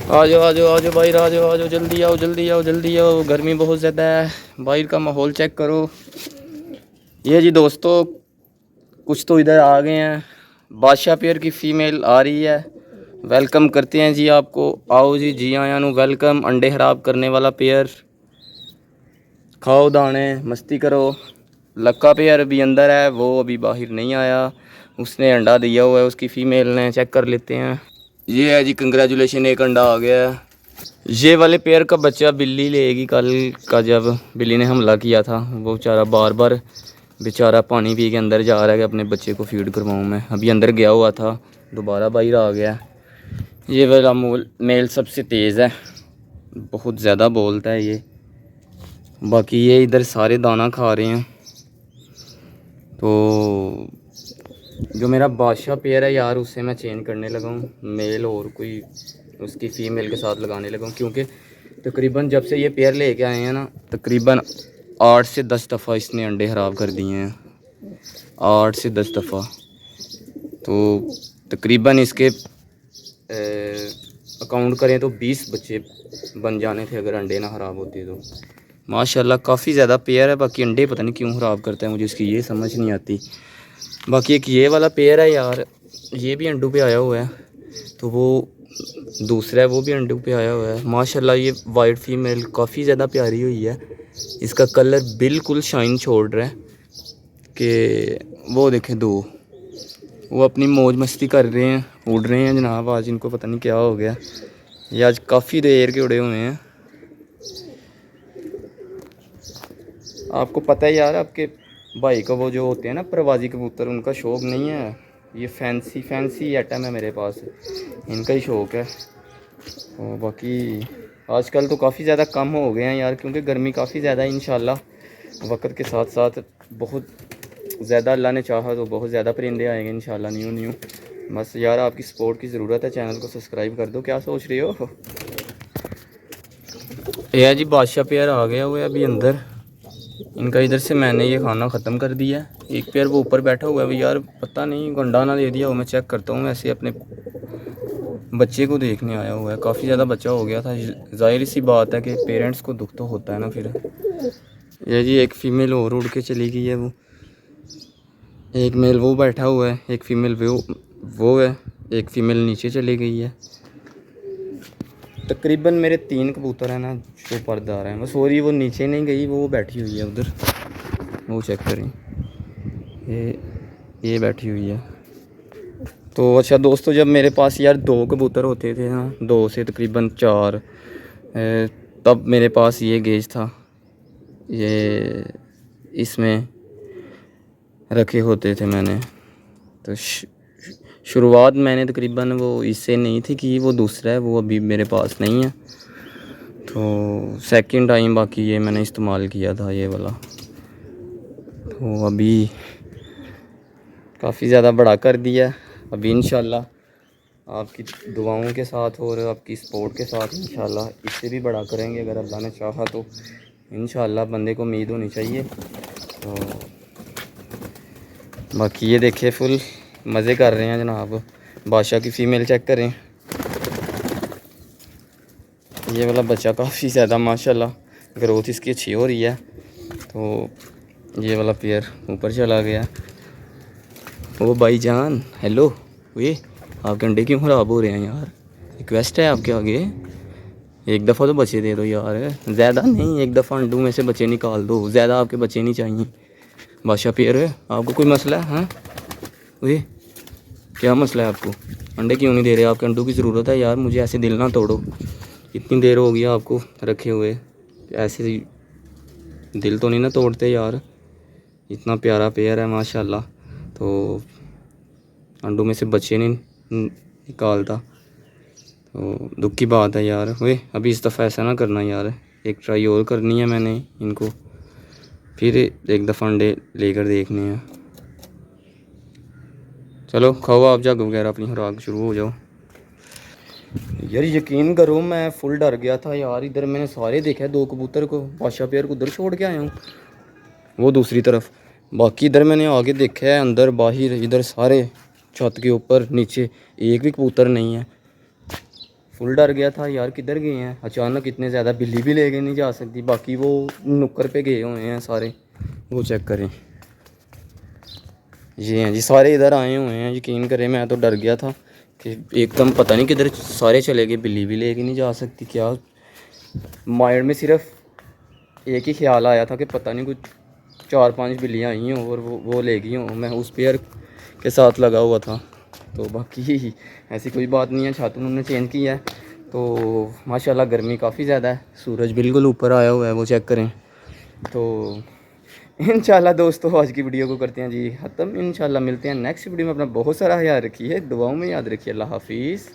आ जाओ आ जाओ आ जाओ भाई, आ जाओ आ जाओ, जल्दी आओ जल्दी आओ जल्दी आओ, गर्मी बहुत ज़्यादा है। बाहर का माहौल चेक करो। ये जी दोस्तों, कुछ तो इधर आ गए हैं। बादशाह पेयर की फ़ीमेल आ रही है। वेलकम करते हैं जी आपको। आओ जी, जी आया नु वेलकम। अंडे खराब करने वाला पेयर, खाओ दाने, मस्ती करो। लक्का पेयर अभी अंदर है, वो अभी बाहर नहीं आया। उसने अंडा दिया हुआ है उसकी फ़ीमेल ने, चेक कर लेते हैं। ये है जी, कंग्रेचुलेशन, एक अंडा आ गया है। ये वाले पेयर का बच्चा बिल्ली लेगी कल का, जब बिल्ली ने हमला किया था। वो बेचारा बार बार बेचारा पानी पी के अंदर जा रहा है कि अपने बच्चे को फीड करवाऊँ मैं। अभी अंदर गया हुआ था, दोबारा बाहर आ गया। ये वाला मेल सबसे तेज़ है, बहुत ज़्यादा बोलता है ये। बाकी ये इधर सारे दाना खा रहे हैं। तो जो मेरा बादशाह पेयर है यार, उससे मैं चेंज करने लगा हूँ। मेल और कोई उसकी फ़ीमेल के साथ लगाने लगा हूँ, क्योंकि तकरीबन जब से ये पेयर लेके आए हैं ना, तकरीबन 8 से 10 दफ़ा इसने अंडे ख़राब कर दिए हैं। 8 से 10 दफ़ा। तो तकरीबन इसके अकाउंट करें तो 20 बच्चे बन जाने थे अगर अंडे ना ख़राब होते तो। माशाल्लाह काफ़ी ज़्यादा पेयर है। बाकी अंडे पता नहीं क्यों ख़राब करता है, मुझे इसकी ये समझ नहीं आती। बाकी एक ये वाला पेयर है यार, ये भी अंडों पे आया हुआ है। तो वो दूसरा है, वो भी अंडों पे आया हुआ है। माशाल्लाह ये वाइट फीमेल काफ़ी ज़्यादा प्यारी हुई है। इसका कलर बिल्कुल शाइन छोड़ रहा है कि वो देखें दो, वो अपनी मौज मस्ती कर रहे हैं, उड़ रहे हैं जनाब। आज इनको पता नहीं क्या हो गया, ये आज काफ़ी देर के उड़े हुए हैं। आपको पता है यार, आपके भाई को वो जो होते हैं ना प्रवासी कबूतर, उनका शौक़ नहीं है ये फैंसी आइटम है मेरे पास, इनका ही शौक़ है। और बाकी आजकल तो काफ़ी ज़्यादा कम हो गए हैं यार, क्योंकि गर्मी काफ़ी ज़्यादा है। इंशाल्लाह वक्त के साथ साथ बहुत ज़्यादा अल्लाह ने चाहा तो बहुत ज़्यादा परिंदे आएंगे इंशाल्लाह, न्यू। बस यार आपकी सपोर्ट की ज़रूरत है, चैनल को सब्सक्राइब कर दो। क्या सोच रहे हो? यह जी बादशाह पेयर आ गया हुआ है अभी अंदर। इनका इधर से मैंने ये खाना ख़त्म कर दिया। एक पेयर वो ऊपर बैठा हुआ है यार, पता नहीं अंडा ना दे दिया हो, मैं चेक करता हूँ। ऐसे अपने बच्चे को देखने आया हुआ है, काफ़ी ज़्यादा बच्चा हो गया था। ज़ाहिर सी बात है कि पेरेंट्स को दुख तो होता है ना फिर। ये जी एक फ़ीमेल और उड़ के चली गई है। वो एक मेल वो बैठा हुआ है, एक फ़ीमेल वो है, एक फ़ीमेल नीचे चली गई है। तकरीबन मेरे 3 कबूतर हैं ना जो पर्दार हैं। बस सॉरी, वो नीचे नहीं गई, वो बैठी हुई है उधर, वो चेक करें, ये बैठी हुई है। तो अच्छा दोस्तों, जब मेरे पास यार 2 कबूतर होते थे ना, 2 से तकरीबन 4, तब मेरे पास ये गेज था, ये इसमें रखे होते थे मैंने। तो शुरुआत मैंने तकरीबन वो इससे नहीं थी कि वो दूसरा है, वो अभी मेरे पास नहीं है। तो सेकंड टाइम बाकी ये मैंने इस्तेमाल किया था ये वाला। तो अभी काफ़ी ज़्यादा बड़ा कर दिया। अभी इंशाल्लाह आपकी दुआओं के साथ और आपकी सपोर्ट के साथ इंशाल्लाह इससे भी बड़ा करेंगे अगर अल्लाह ने चाहा तो। इंशाल्लाह बंदे को उम्मीद होनी चाहिए। तो बाकी ये देखिए फुल मज़े कर रहे हैं जनाब। बादशाह की फ़ीमेल चेक करें, ये वाला बच्चा काफ़ी ज़्यादा माशाल्लाह ग्रोथ इसकी अच्छी हो रही है। तो ये वाला पेयर ऊपर चला गया। ओ भाईजान हेलो, ये आपके अंडे क्यों ख़राब हो रहे हैं यार? रिक्वेस्ट है आपके आगे, एक दफ़ा तो बच्चे दे दो यार, ज़्यादा नहीं, एक दफ़ा अंडों में से बच्चे निकाल दो, ज़्यादा आपके बच्चे नहीं चाहिए। बादशाह पेयर है, आपको कोई मसला है? हाँ ये क्या मसला है आपको? अंडे क्यों नहीं दे रहे? आपके अंडों की ज़रूरत है यार, मुझे ऐसे दिल ना तोड़ो। इतनी देर हो गई आपको रखे हुए, ऐसे दिल तो नहीं ना तोड़ते यार। इतना प्यारा पेयर है माशाल्लाह, तो अंडों में से बच्चे नहीं निकालता, तो दुख की बात है यार। वे अभी इस दफ़ा ऐसा ना करना यार, एक ट्राई और करनी है मैंने इनको, फिर एक दफ़ा अंडे लेकर देखने हैं। चलो खाओ आप जग वगैरह अपनी खुराक, शुरू हो जाओ। यार यकीन करो मैं फुल डर गया था यार। इधर मैंने सारे देखा है, 2 कबूतर को बादशाह पेयर को उधर छोड़ के आया हूँ वो दूसरी तरफ। बाकी इधर मैंने आगे देखा है, अंदर बाहर इधर सारे, छत के ऊपर नीचे, एक भी कबूतर नहीं है। फुल डर गया था यार, किधर गए हैं अचानक इतने ज़्यादा, बिल्ली भी लेके नहीं जा सकती। बाकी वो नुक्कर पे गए हुए हैं सारे, वो चेक करें। ये हैं जी, सारे इधर आए हुए हैं, यकीन करें मैं तो डर गया था कि एकदम पता नहीं किधर सारे चले गए, बिल्ली भी लेके नहीं जा सकती। क्या माइंड में सिर्फ एक ही ख्याल आया था कि पता नहीं कुछ 4-5 बिल्लियाँ आई हों और वो ले गई हों। मैं उस पेयर के साथ लगा हुआ था। तो बाकी ऐसी कोई बात नहीं है, छत उन्होंने चेंज किया है। तो माशाल्लाह गर्मी काफ़ी ज़्यादा है, सूरज बिल्कुल ऊपर आया हुआ है, वो चेक करें। तो इंशाल्लाह दोस्तों आज की वीडियो को करते हैं जी ख़त्म। इंशाल्लाह मिलते हैं नेक्स्ट वीडियो में। अपना बहुत सारा ख्याल रखिए, दुआओं में याद रखिए। अल्लाह हाफिज़।